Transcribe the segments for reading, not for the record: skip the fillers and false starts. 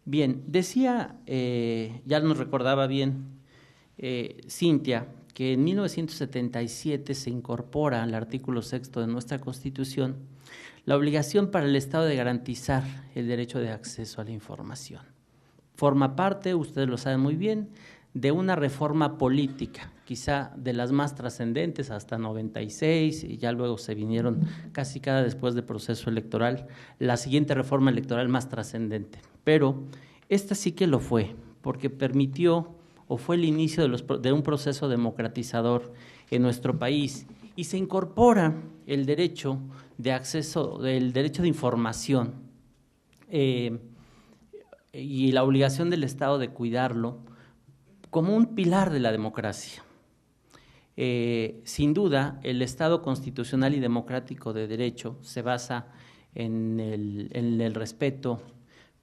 Bien, decía, ya nos recordaba bien Cintia, que en 1977 se incorpora al artículo 6 de nuestra Constitución la obligación para el Estado de garantizar el derecho de acceso a la información. Forma parte, ustedes lo saben muy bien, de una reforma política, quizá de las más trascendentes hasta 96, y ya luego se vinieron casi cada después del proceso electoral, la siguiente reforma electoral más trascendente. Pero esta sí que lo fue, porque permitió o fue el inicio de un proceso democratizador en nuestro país y se incorpora el derecho de acceso, el derecho de información y la obligación del Estado de cuidarlo como un pilar de la democracia. Sin duda, el Estado constitucional y democrático de derecho se basa en el respeto,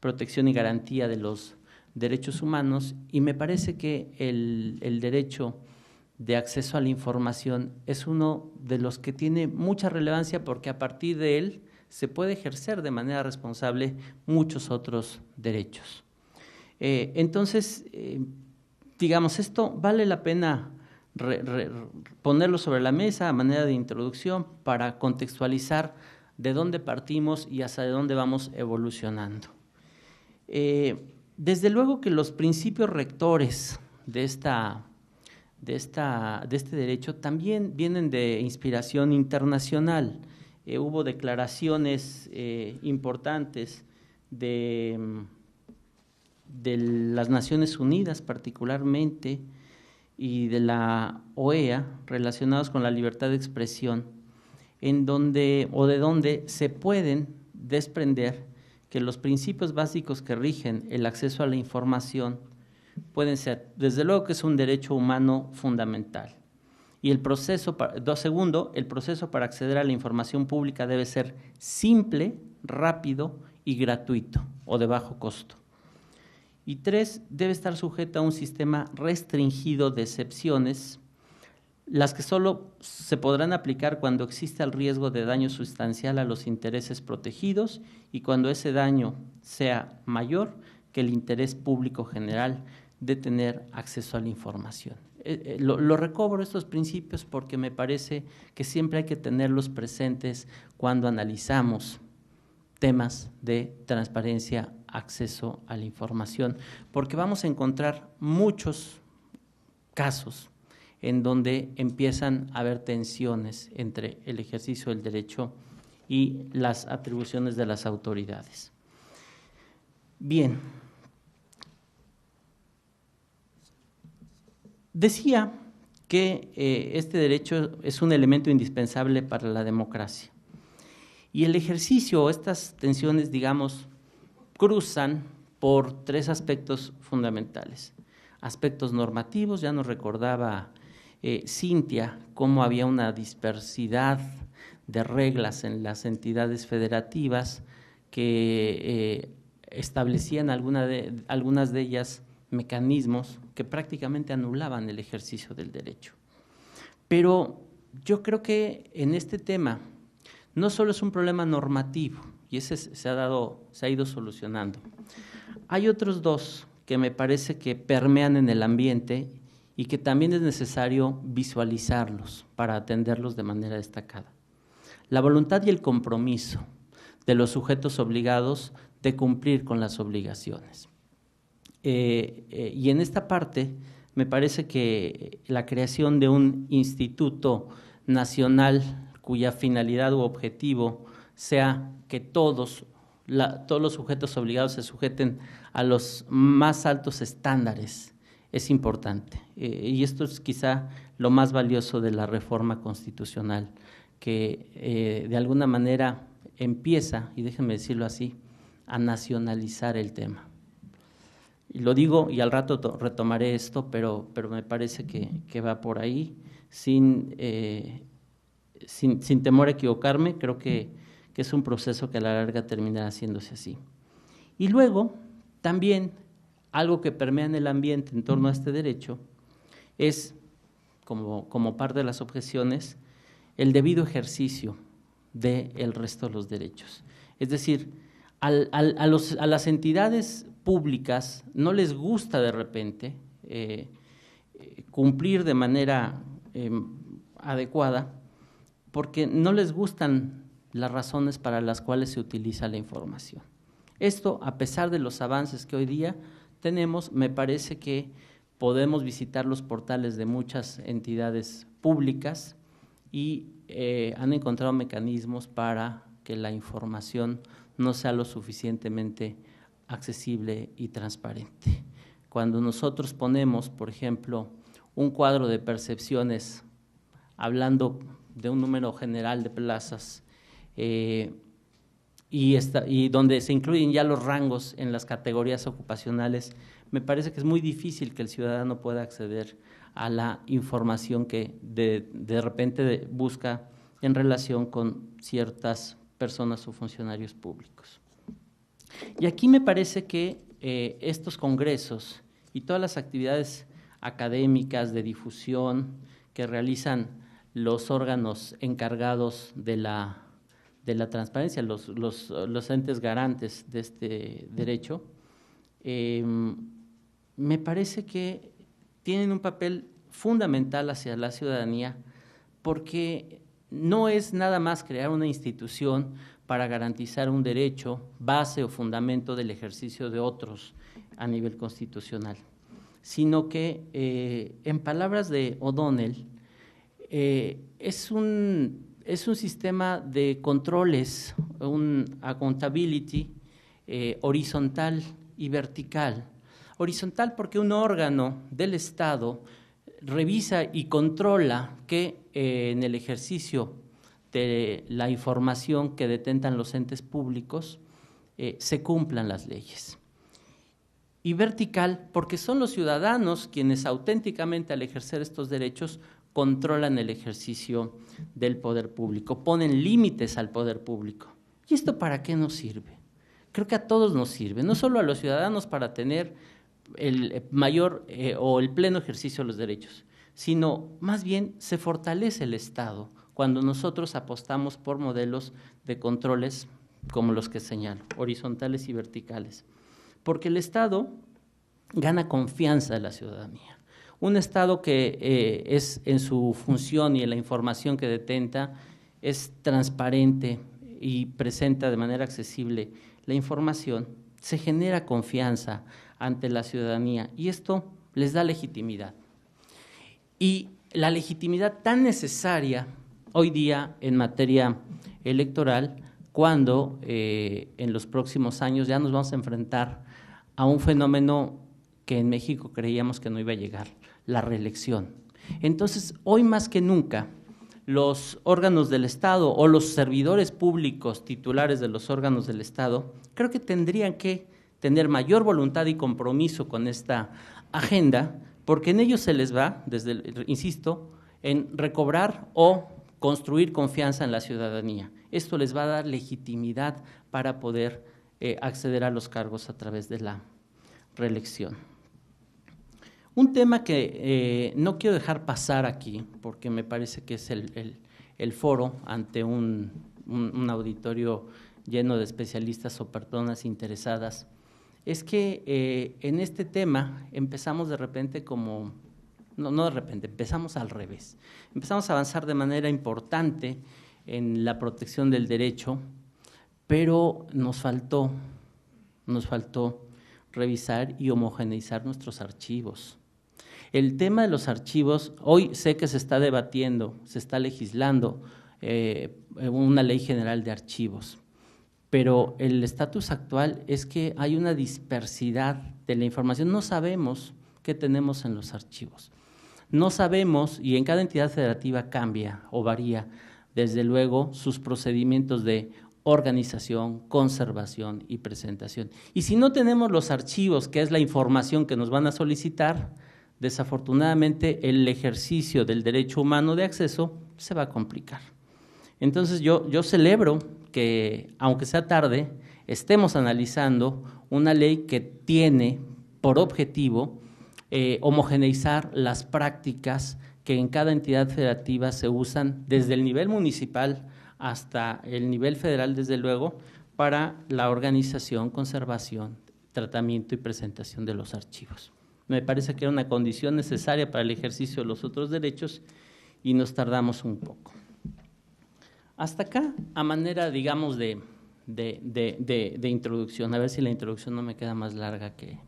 protección y garantía de los derechos humanos, y me parece que el derecho de acceso a la información es uno de los que tiene mucha relevancia, porque a partir de él se puede ejercer de manera responsable muchos otros derechos. Entonces, digamos, esto vale la pena ponerlo sobre la mesa a manera de introducción para contextualizar de dónde partimos y hacia dónde vamos evolucionando. Desde luego que los principios rectores de este derecho también vienen de inspiración internacional. Hubo declaraciones importantes de las Naciones Unidas particularmente y de la OEA relacionados con la libertad de expresión, en donde se pueden desprender que los principios básicos que rigen el acceso a la información pueden ser, desde luego que es un derecho humano fundamental. Y el proceso para acceder a la información pública debe ser simple, rápido y gratuito o de bajo costo. Y 3, debe estar sujeta a un sistema restringido de excepciones, las que solo se podrán aplicar cuando exista el riesgo de daño sustancial a los intereses protegidos y cuando ese daño sea mayor que el interés público general de tener acceso a la información. Lo recobro estos principios porque me parece que siempre hay que tenerlos presentes cuando analizamos temas de transparencia, acceso a la información, porque vamos a encontrar muchos casos en donde empiezan a haber tensiones entre el ejercicio del derecho y las atribuciones de las autoridades. Bien, decía que este derecho es un elemento indispensable para la democracia. Y el ejercicio, estas tensiones, digamos, cruzan por 3 aspectos fundamentales. Aspectos normativos, ya nos recordaba Cintia cómo había una dispersidad de reglas en las entidades federativas que establecían algunas de ellas mecanismos que prácticamente anulaban el ejercicio del derecho. Pero yo creo que en este tema no solo es un problema normativo, y ese se ha ido solucionando. Hay otros 2 que me parece que permean en el ambiente y que también es necesario visualizarlos para atenderlos de manera destacada. La voluntad y el compromiso de los sujetos obligados de cumplir con las obligaciones. Y en esta parte me parece que la creación de un instituto nacional cuya finalidad u objetivo sea que todos los sujetos obligados se sujeten a los más altos estándares es importante. Y esto es quizá lo más valioso de la reforma constitucional, que de alguna manera empieza, y déjenme decirlo así, a nacionalizar el tema. Y lo digo, y al rato retomaré esto, pero me parece que va por ahí, sin temor a equivocarme. Creo que es un proceso que a la larga terminará haciéndose así. Y luego, también, algo que permea en el ambiente en torno a este derecho es, como parte de las objeciones, el debido ejercicio del resto de los derechos. Es decir, a las entidades públicas no les gusta de repente cumplir de manera adecuada porque no les gustan las razones para las cuales se utiliza la información. Esto, a pesar de los avances que hoy día tenemos, me parece que podemos visitar los portales de muchas entidades públicas y han encontrado mecanismos para que la información no sea lo suficientemente accesible y transparente. Cuando nosotros ponemos, por ejemplo, un cuadro de percepciones, hablando de un número general de plazas, y donde se incluyen ya los rangos en las categorías ocupacionales, me parece que es muy difícil que el ciudadano pueda acceder a la información que de repente busca en relación con ciertas personas o funcionarios públicos. Y aquí me parece que estos congresos y todas las actividades académicas de difusión que realizan los órganos encargados de la transparencia, los entes garantes de este derecho, me parece que tienen un papel fundamental hacia la ciudadanía, porque no es nada más crear una institución para garantizar un derecho, base o fundamento del ejercicio de otros a nivel constitucional, sino que, en palabras de O'Donnell, es un sistema de controles, un accountability horizontal y vertical. Horizontal porque un órgano del Estado revisa y controla que en el ejercicio de la información que detentan los entes públicos se cumplan las leyes. Y vertical porque son los ciudadanos quienes auténticamente al ejercer estos derechos controlan el ejercicio del poder público, ponen límites al poder público. ¿Y esto para qué nos sirve? Creo que a todos nos sirve, no solo a los ciudadanos para tener el mayor o el pleno ejercicio de los derechos, sino más bien se fortalece el Estado cuando nosotros apostamos por modelos de controles como los que señalo, horizontales y verticales, porque el Estado gana confianza de la ciudadanía. Un Estado que es en su función y en la información que detenta es transparente y presenta de manera accesible la información, se genera confianza ante la ciudadanía y esto les da legitimidad. Y la legitimidad tan necesaria hoy día en materia electoral, cuando en los próximos años ya nos vamos a enfrentar a un fenómeno que en México creíamos que no iba a llegar, la reelección. Entonces, hoy más que nunca, los órganos del Estado o los servidores públicos titulares de los órganos del Estado, creo que tendrían que tener mayor voluntad y compromiso con esta agenda, porque en ellos se les va, insisto, en recobrar o construir confianza en la ciudadanía. Esto les va a dar legitimidad para poder acceder a los cargos a través de la reelección. Un tema que no quiero dejar pasar aquí, porque me parece que es el foro ante un auditorio lleno de especialistas o personas interesadas, es que en este tema empezamos de repente empezamos al revés. Empezamos a avanzar de manera importante en la protección del derecho, pero nos faltó revisar y homogeneizar nuestros archivos. El tema de los archivos, hoy sé que se está debatiendo, se está legislando una ley general de archivos, pero el estatus actual es que hay una dispersidad de la información, no sabemos qué tenemos en los archivos, no sabemos, y en cada entidad federativa cambia o varía, desde luego, sus procedimientos de organización, conservación y presentación. Y si no tenemos los archivos, que es la información que nos van a solicitar, desafortunadamente el ejercicio del derecho humano de acceso se va a complicar. Entonces yo celebro que, aunque sea tarde, estemos analizando una ley que tiene por objetivo homogeneizar las prácticas que en cada entidad federativa se usan desde el nivel municipal hasta el nivel federal, desde luego, para la organización, conservación tratamiento y presentación de los archivos. Me parece que era una condición necesaria para el ejercicio de los otros derechos y nos tardamos un poco. Hasta acá, a manera, digamos, de introducción, a ver si la introducción no me queda más larga que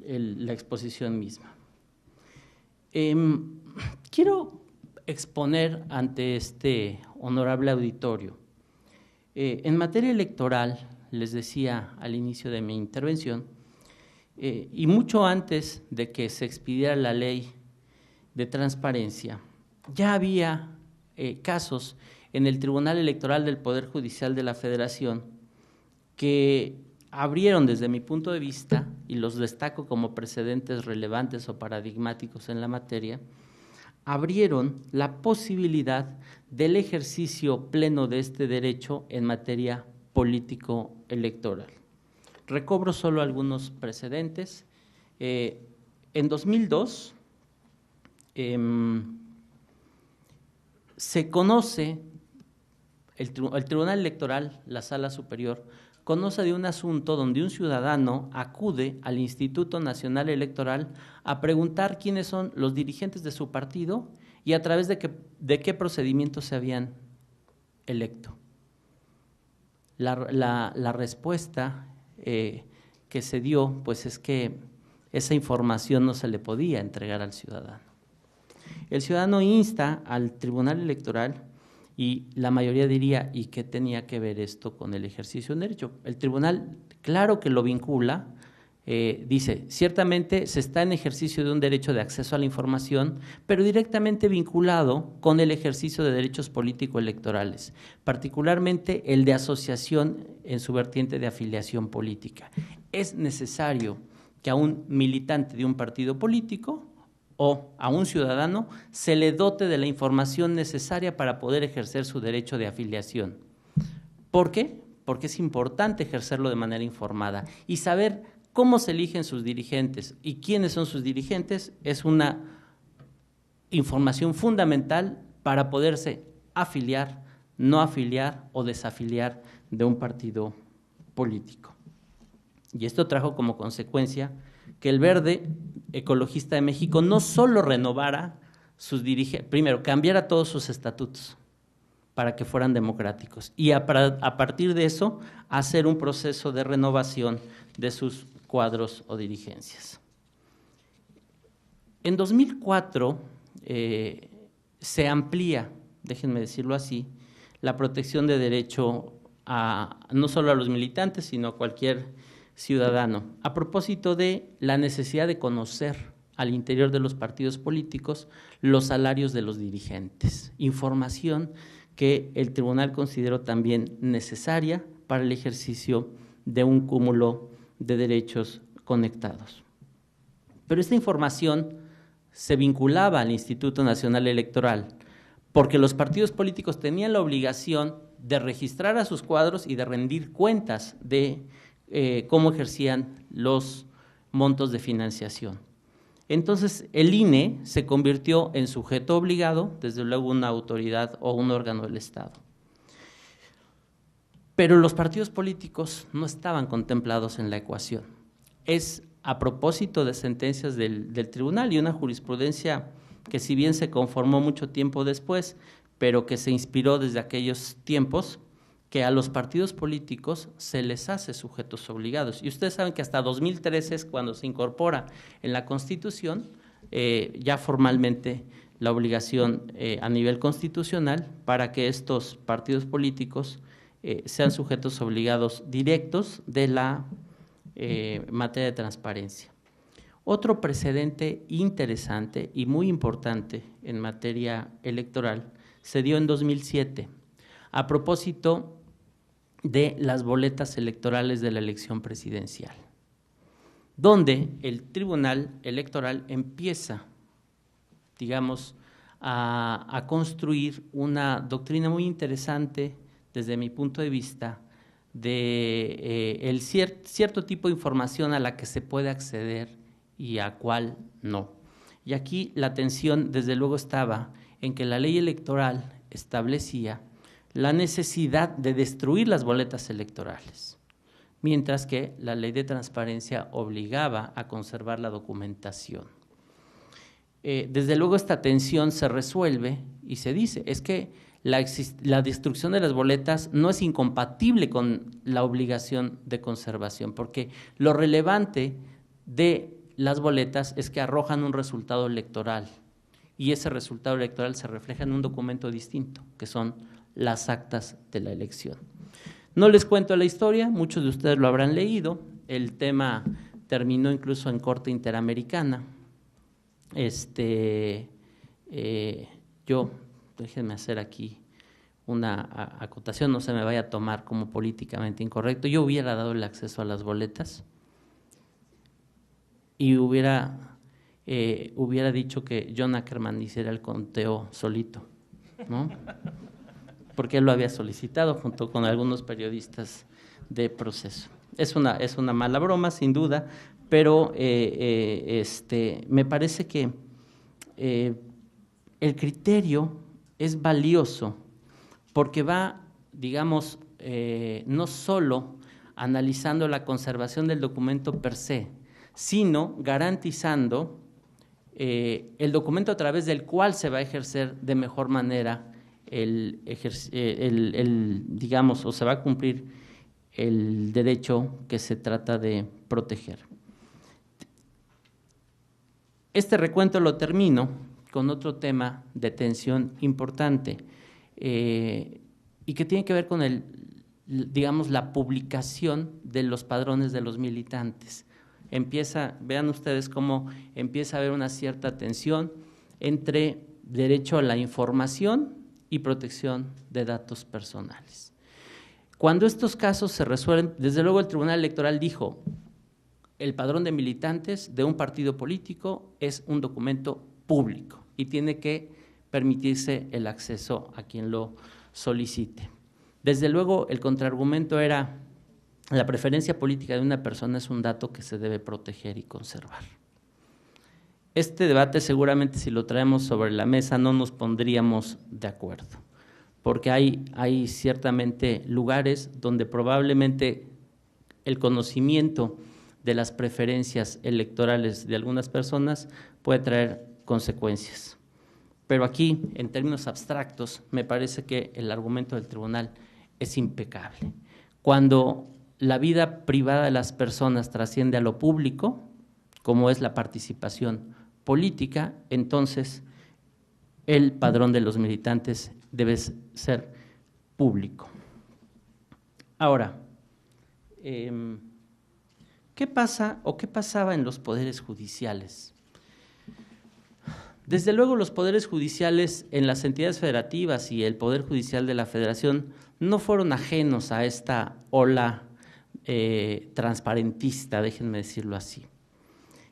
la exposición misma. Quiero exponer ante este honorable auditorio. En materia electoral, les decía al inicio de mi intervención, y mucho antes de que se expidiera la ley de transparencia, ya había casos en el Tribunal Electoral del Poder Judicial de la Federación que abrieron, desde mi punto de vista, y los destaco como precedentes relevantes o paradigmáticos en la materia, abrieron la posibilidad del ejercicio pleno de este derecho en materia político-electoral. Recobro solo algunos precedentes. En 2002 se conoce, el Tribunal Electoral, la Sala Superior, conoce de un asunto donde un ciudadano acude al Instituto Nacional Electoral a preguntar quiénes son los dirigentes de su partido y a través de qué procedimientos se habían electo. La respuesta que se dio, pues es que esa información no se le podía entregar al ciudadano. El ciudadano insta al Tribunal Electoral y la mayoría diría, ¿y qué tenía que ver esto con el ejercicio de un derecho? El tribunal, claro que lo vincula, dice, ciertamente se está en ejercicio de un derecho de acceso a la información, pero directamente vinculado con el ejercicio de derechos político-electorales, particularmente el de asociación en su vertiente de afiliación política. Es necesario que a un militante de un partido político o a un ciudadano se le dote de la información necesaria para poder ejercer su derecho de afiliación. ¿Por qué? Porque es importante ejercerlo de manera informada y saber cómo se eligen sus dirigentes y quiénes son sus dirigentes es una información fundamental para poderse afiliar, no afiliar o desafiliar de un partido político. Y esto trajo como consecuencia que el Verde Ecologista de México no solo renovara sus dirigentes, primero, cambiara todos sus estatutos para que fueran democráticos y a partir de eso hacer un proceso de renovación de sus cuadros o dirigencias. En 2004 se amplía, déjenme decirlo así, la protección de derecho no solo a los militantes, sino a cualquier ciudadano, a propósito de la necesidad de conocer al interior de los partidos políticos los salarios de los dirigentes, información que el tribunal consideró también necesaria para el ejercicio de un cúmulo de derechos conectados. Pero esta información se vinculaba al Instituto Nacional Electoral porque los partidos políticos tenían la obligación de registrar a sus cuadros y de rendir cuentas de cómo ejercían los montos de financiación. Entonces, el INE se convirtió en sujeto obligado, desde luego una autoridad o un órgano del Estado. Pero los partidos políticos no estaban contemplados en la ecuación. Es a propósito de sentencias del tribunal y una jurisprudencia que si bien se conformó mucho tiempo después, pero que se inspiró desde aquellos tiempos, que a los partidos políticos se les hace sujetos obligados. Y ustedes saben que hasta 2013 es cuando se incorpora en la Constitución ya formalmente la obligación a nivel constitucional para que estos partidos políticos sean sujetos obligados directos de la materia de transparencia. Otro precedente interesante y muy importante en materia electoral se dio en 2007 a propósito de las boletas electorales de la elección presidencial, donde el Tribunal Electoral empieza, digamos, a construir una doctrina muy interesante desde mi punto de vista de cierto tipo de información a la que se puede acceder y a cuál no. Y aquí la atención desde luego estaba en que la ley electoral establecía la necesidad de destruir las boletas electorales, mientras que la ley de transparencia obligaba a conservar la documentación. Desde luego esta tensión se resuelve y se dice, es que la destrucción de las boletas no es incompatible con la obligación de conservación, porque lo relevante de las boletas es que arrojan un resultado electoral y ese resultado electoral se refleja en un documento distinto, que son las actas de la elección. No les cuento la historia, muchos de ustedes lo habrán leído, el tema terminó incluso en Corte Interamericana. Déjenme hacer aquí una acotación, no se me vaya a tomar como políticamente incorrecto. Yo hubiera dado el acceso a las boletas y hubiera dicho que John Ackerman hiciera el conteo solito, ¿no? Porque él lo había solicitado junto con algunos periodistas de Proceso. Es una mala broma, sin duda, pero me parece que el criterio es valioso porque va, digamos, no solo analizando la conservación del documento per se, sino garantizando el documento a través del cual se va a ejercer de mejor manera digamos, o se va a cumplir el derecho que se trata de proteger. Este recuento lo termino con otro tema de tensión importante y que tiene que ver con digamos, la publicación de los padrones de los militantes. Vean ustedes cómo empieza a haber una cierta tensión entre derecho a la información y protección de datos personales. Cuando estos casos se resuelven, desde luego el Tribunal Electoral dijo, el padrón de militantes de un partido político es un documento público y tiene que permitirse el acceso a quien lo solicite. Desde luego el contraargumento era, la preferencia política de una persona es un dato que se debe proteger y conservar. Este debate seguramente si lo traemos sobre la mesa no nos pondríamos de acuerdo, porque hay ciertamente lugares donde probablemente el conocimiento de las preferencias electorales de algunas personas puede traer consecuencias. Pero aquí, en términos abstractos, me parece que el argumento del tribunal es impecable. Cuando la vida privada de las personas trasciende a lo público, como es la participación política, entonces el padrón de los militantes debe ser público. Ahora, ¿qué pasa o qué pasaba en los poderes judiciales? Desde luego los poderes judiciales en las entidades federativas y el Poder Judicial de la Federación no fueron ajenos a esta ola transparentista, déjenme decirlo así,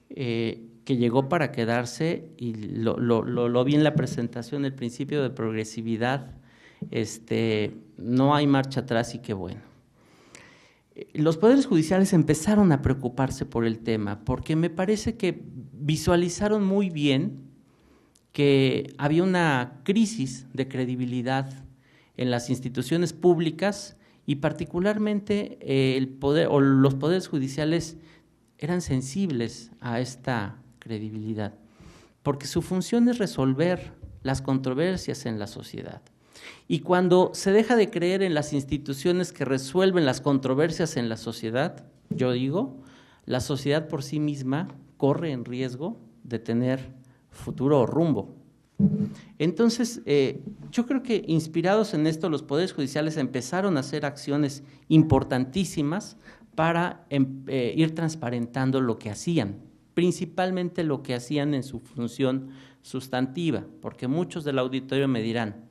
que llegó para quedarse y lo vi en la presentación, el principio de progresividad, no hay marcha atrás y qué bueno. Los poderes judiciales empezaron a preocuparse por el tema porque me parece que visualizaron muy bien que había una crisis de credibilidad en las instituciones públicas y particularmente los poderes judiciales eran sensibles a esta credibilidad, porque su función es resolver las controversias en la sociedad. Y cuando se deja de creer en las instituciones que resuelven las controversias en la sociedad, yo digo, la sociedad por sí misma corre en riesgo de tener futuro o rumbo. Entonces, yo creo que inspirados en esto, los poderes judiciales empezaron a hacer acciones importantísimas para ir transparentando lo que hacían, principalmente lo que hacían en su función sustantiva, porque muchos del auditorio me dirán,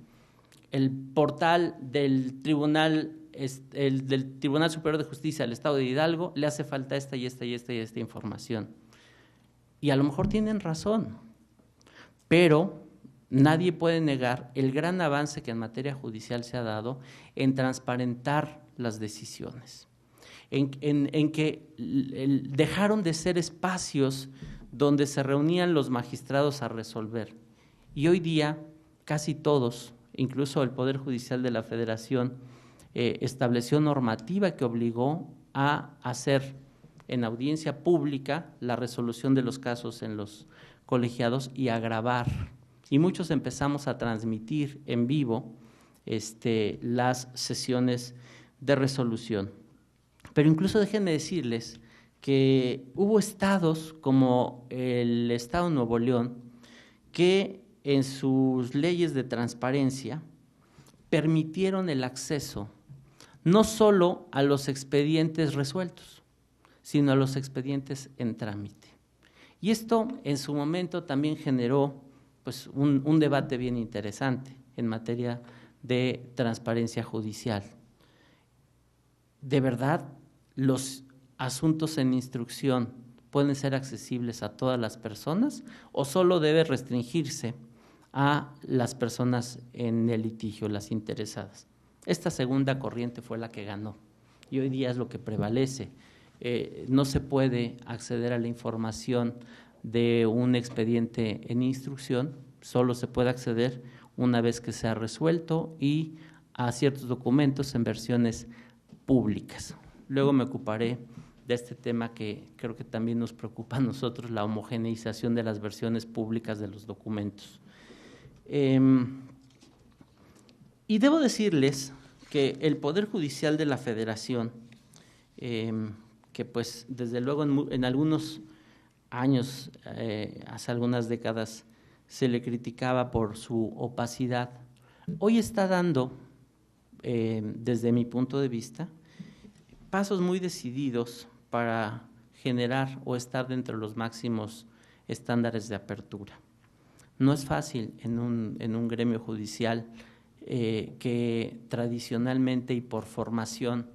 el portal del Tribunal Superior de Justicia del Estado de Hidalgo le hace falta esta y esta y esta y esta información. Y a lo mejor tienen razón, pero nadie puede negar el gran avance que en materia judicial se ha dado en transparentar las decisiones, en que dejaron de ser espacios donde se reunían los magistrados a resolver. Y hoy día casi todos, incluso el Poder Judicial de la Federación, estableció normativa que obligó a hacer en audiencia pública la resolución de los casos en los colegiados y a grabar. Y muchos empezamos a transmitir en vivo las sesiones de resolución. Pero incluso déjenme decirles que hubo estados como el estado de Nuevo León que en sus leyes de transparencia permitieron el acceso no solo a los expedientes resueltos, sino a los expedientes en trámite. Y esto en su momento también generó pues, un debate bien interesante en materia de transparencia judicial. ¿De verdad los asuntos en instrucción pueden ser accesibles a todas las personas o solo debe restringirse a las personas en el litigio, las interesadas? Esta segunda corriente fue la que ganó y hoy día es lo que prevalece. No se puede acceder a la información de un expediente en instrucción, solo se puede acceder una vez que se ha resuelto y a ciertos documentos en versiones públicas. Luego me ocuparé de este tema que creo que también nos preocupa a nosotros, la homogeneización de las versiones públicas de los documentos. Y debo decirles que el Poder Judicial de la Federación, que pues desde luego en algunos años, hace algunas décadas, se le criticaba por su opacidad, hoy está dando, desde mi punto de vista, pasos muy decididos para generar o estar dentro de los máximos estándares de apertura. No es fácil en un gremio judicial que tradicionalmente y por formación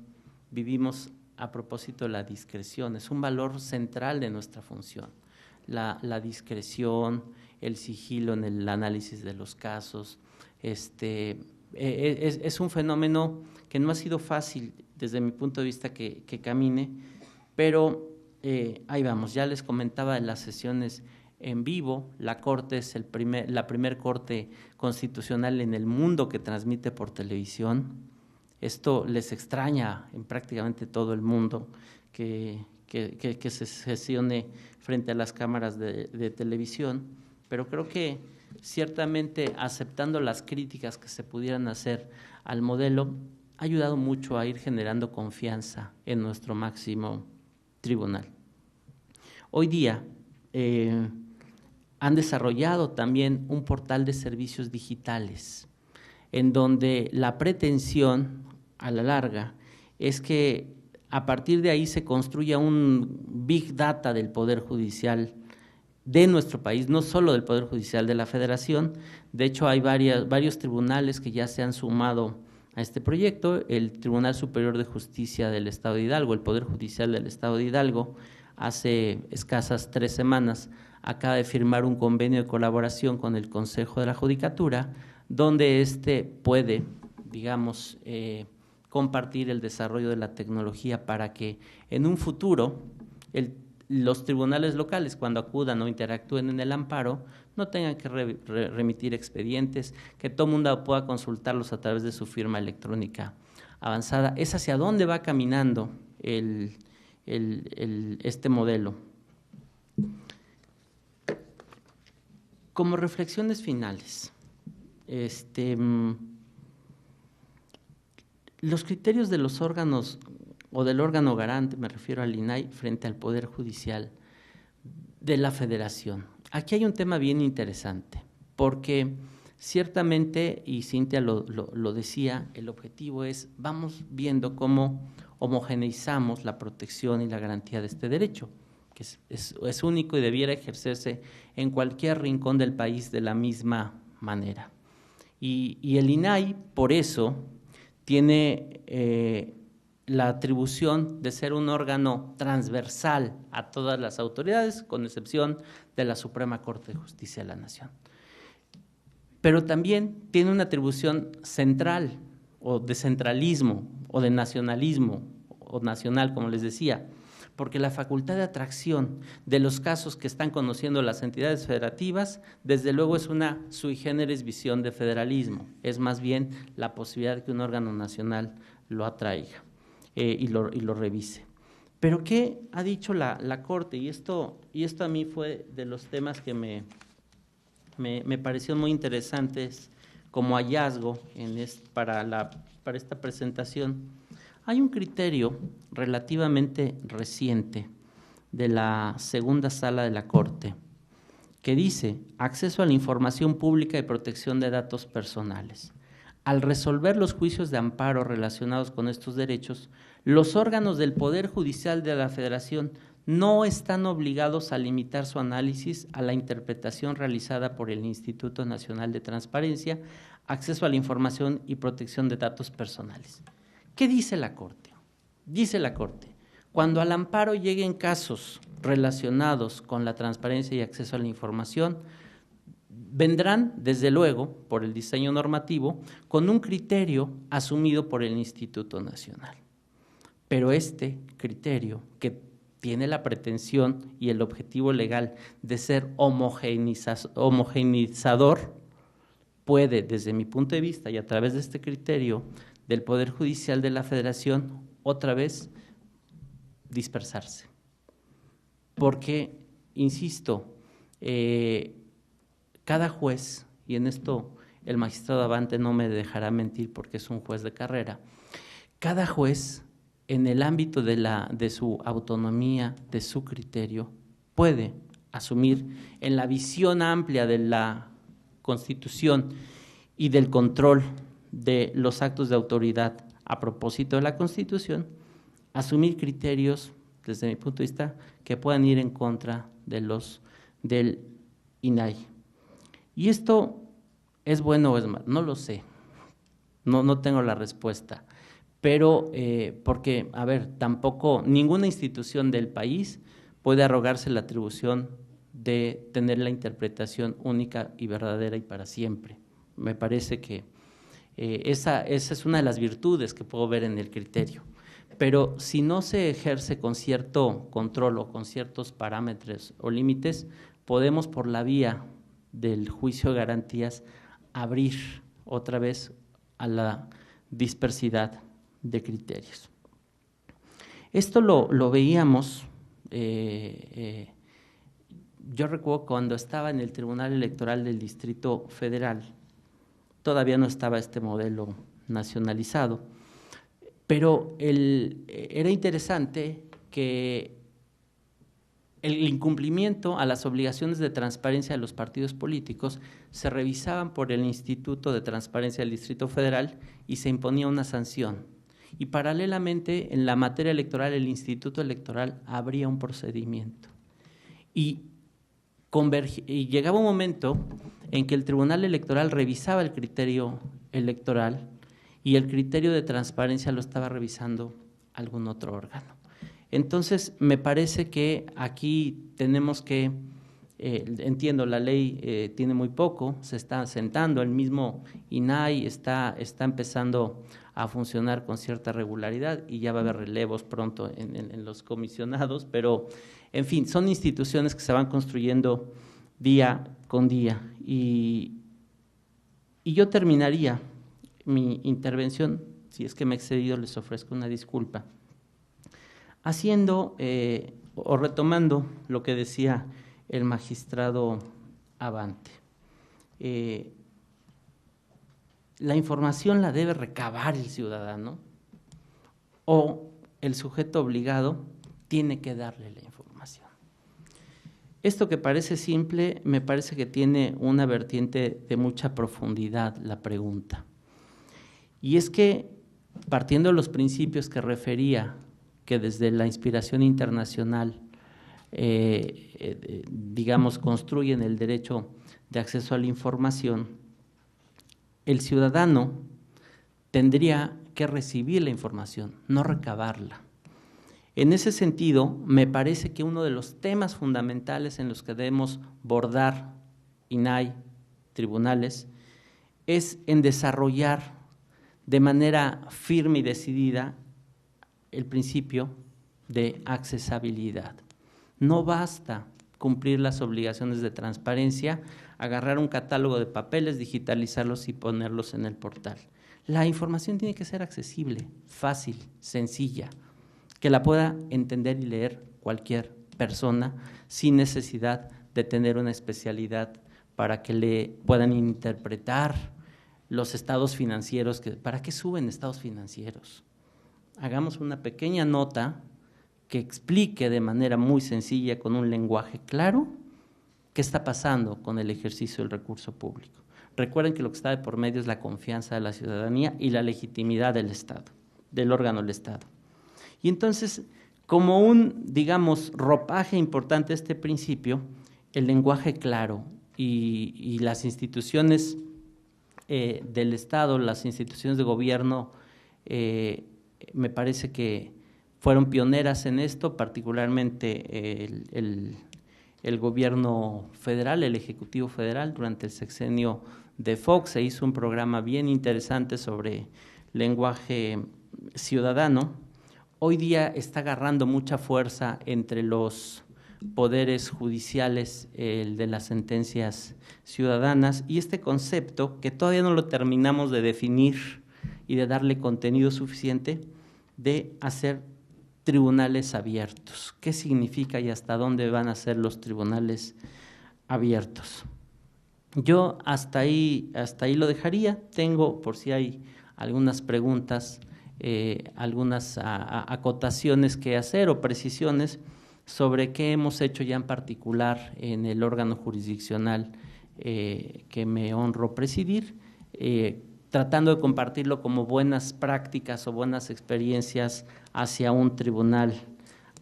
vivimos a propósito de la discreción. Es un valor central de nuestra función. La discreción, el sigilo en el análisis de los casos, es un fenómeno que no ha sido fácil desde mi punto de vista que camine, pero ahí vamos. Ya les comentaba de las sesiones en vivo. La Corte es la primer corte constitucional en el mundo que transmite por televisión. Esto les extraña en prácticamente todo el mundo que se sesione frente a las cámaras de televisión, pero creo que ciertamente aceptando las críticas que se pudieran hacer al modelo, ha ayudado mucho a ir generando confianza en nuestro máximo tribunal. Hoy día han desarrollado también un portal de servicios digitales, en donde la pretensión a la larga es que a partir de ahí se construya un big data del Poder Judicial de nuestro país, no solo del Poder Judicial de la Federación. De hecho, hay varios tribunales que ya se han sumado a este proyecto. El Tribunal Superior de Justicia del Estado de Hidalgo, el Poder Judicial del Estado de Hidalgo, hace escasas 3 semanas acaba de firmar un convenio de colaboración con el Consejo de la Judicatura, donde puede, digamos, compartir el desarrollo de la tecnología para que en un futuro los tribunales locales, cuando acudan o interactúen en el amparo, no tengan que remitir expedientes, que todo el mundo pueda consultarlos a través de su firma electrónica avanzada. Es hacia dónde va caminando este modelo. Como reflexiones finales, los criterios de los órganos o del órgano garante, me refiero al INAI, frente al Poder Judicial de la Federación. Aquí hay un tema bien interesante, porque ciertamente, y Cintia lo decía, el objetivo es, vamos viendo cómo homogeneizamos la protección y la garantía de este derecho, que es único y debiera ejercerse en cualquier rincón del país de la misma manera. Y el INAI, por eso, tiene la atribución de ser un órgano transversal a todas las autoridades, con excepción de la Suprema Corte de Justicia de la Nación. Pero también tiene una atribución central, o de centralismo, o de nacionalismo, o nacional, como les decía, porque la facultad de atracción de los casos que están conociendo las entidades federativas, desde luego es una sui generis visión de federalismo, es más bien la posibilidad de que un órgano nacional lo atraiga. y lo revise. Pero ¿qué ha dicho la Corte? Y esto a mí fue de los temas que me parecieron muy interesantes como hallazgo para esta presentación. Hay un criterio relativamente reciente de la segunda sala de la Corte que dice: acceso a la información pública y protección de datos personales. Al resolver los juicios de amparo relacionados con estos derechos, los órganos del Poder Judicial de la Federación no están obligados a limitar su análisis a la interpretación realizada por el Instituto Nacional de Transparencia, Acceso a la Información y Protección de Datos Personales. ¿Qué dice la Corte? Dice la Corte: cuando al amparo lleguen casos relacionados con la transparencia y acceso a la información, vendrán, desde luego, por el diseño normativo, con un criterio asumido por el Instituto Nacional. Pero este criterio, que tiene la pretensión y el objetivo legal de ser homogeneizador, puede, desde mi punto de vista y a través de este criterio del Poder Judicial de la Federación, otra vez dispersarse. Porque, insisto, cada juez, y en esto el magistrado Abante no me dejará mentir porque es un juez de carrera, cada juez, en el ámbito de su autonomía, de su criterio, puede asumir en la visión amplia de la Constitución y del control de los actos de autoridad a propósito de la Constitución, asumir criterios, desde mi punto de vista, que puedan ir en contra del INAI. ¿Y esto es bueno o es malo? No lo sé, no tengo la respuesta, pero porque, a ver, tampoco ninguna institución del país puede arrogarse la atribución de tener la interpretación única y verdadera y para siempre. Me parece que esa es una de las virtudes que puedo ver en el criterio. Pero si no se ejerce con cierto control o con ciertos parámetros o límites, podemos, por la vía del juicio de garantías, abrir otra vez a la dispersidad de criterios. Esto lo veíamos, yo recuerdo cuando estaba en el Tribunal Electoral del Distrito Federal, todavía no estaba este modelo nacionalizado, pero era interesante que el incumplimiento a las obligaciones de transparencia de los partidos políticos se revisaban por el Instituto de Transparencia del Distrito Federal y se imponía una sanción. Y paralelamente, en la materia electoral, el Instituto Electoral abría un procedimiento. Y llegaba un momento en que el Tribunal Electoral revisaba el criterio electoral y el criterio de transparencia lo estaba revisando algún otro órgano. Entonces, me parece que aquí tenemos que, entiendo, la ley tiene muy poco, se está asentando, el mismo INAI está empezando a funcionar con cierta regularidad y ya va a haber relevos pronto en los comisionados, pero, en fin, son instituciones que se van construyendo día con día. Y yo terminaría mi intervención, si es que me he excedido, les ofrezco una disculpa, haciendo o retomando lo que decía el magistrado Abante. La información la debe recabar el ciudadano o el sujeto obligado tiene que darle la información. Esto que parece simple, me parece que tiene una vertiente de mucha profundidad la pregunta. Y es que, partiendo de los principios que refería, que desde la inspiración internacional, digamos, construyen el derecho de acceso a la información, el ciudadano tendría que recibir la información, no recabarla. En ese sentido, me parece que uno de los temas fundamentales en los que debemos bordar INAI, tribunales, es en desarrollar de manera firme y decidida el principio de accesibilidad. No basta cumplir las obligaciones de transparencia, agarrar un catálogo de papeles, digitalizarlos y ponerlos en el portal. La información tiene que ser accesible, fácil, sencilla, que la pueda entender y leer cualquier persona sin necesidad de tener una especialidad para que le puedan interpretar los estados financieros. ¿Para qué suben estados financieros? Hagamos una pequeña nota que explique de manera muy sencilla, con un lenguaje claro, qué está pasando con el ejercicio del recurso público. Recuerden que lo que está de por medio es la confianza de la ciudadanía y la legitimidad del Estado, del órgano del Estado. Y entonces, como un, digamos, ropaje importante de este principio, el lenguaje claro y las instituciones del Estado, las instituciones de gobierno, me parece que fueron pioneras en esto, particularmente el gobierno federal, el Ejecutivo Federal, durante el sexenio de Fox se hizo un programa bien interesante sobre lenguaje ciudadano. Hoy día está agarrando mucha fuerza entre los poderes judiciales el de las sentencias ciudadanas, y este concepto, que todavía no lo terminamos de definir y de darle contenido suficiente, de hacer tribunales abiertos. ¿Qué significa y hasta dónde van a ser los tribunales abiertos? Yo hasta ahí lo dejaría. Tengo, por si hay algunas preguntas, algunas acotaciones que hacer o precisiones sobre qué hemos hecho ya en particular en el órgano jurisdiccional que me honro presidir, tratando de compartirlo como buenas prácticas o buenas experiencias hacia un tribunal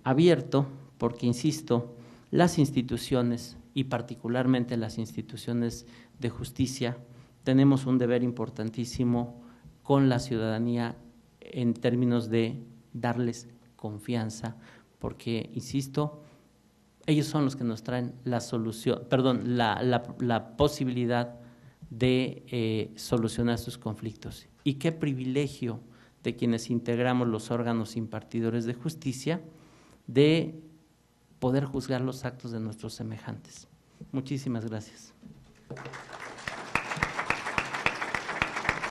abierto, porque, insisto, las instituciones y particularmente las instituciones de justicia tenemos un deber importantísimo con la ciudadanía en términos de darles confianza, porque, insisto, ellos son los que nos traen la solución, perdón, la posibilidad de solucionar sus conflictos. Y qué privilegio de quienes integramos los órganos impartidores de justicia de poder juzgar los actos de nuestros semejantes. Muchísimas gracias.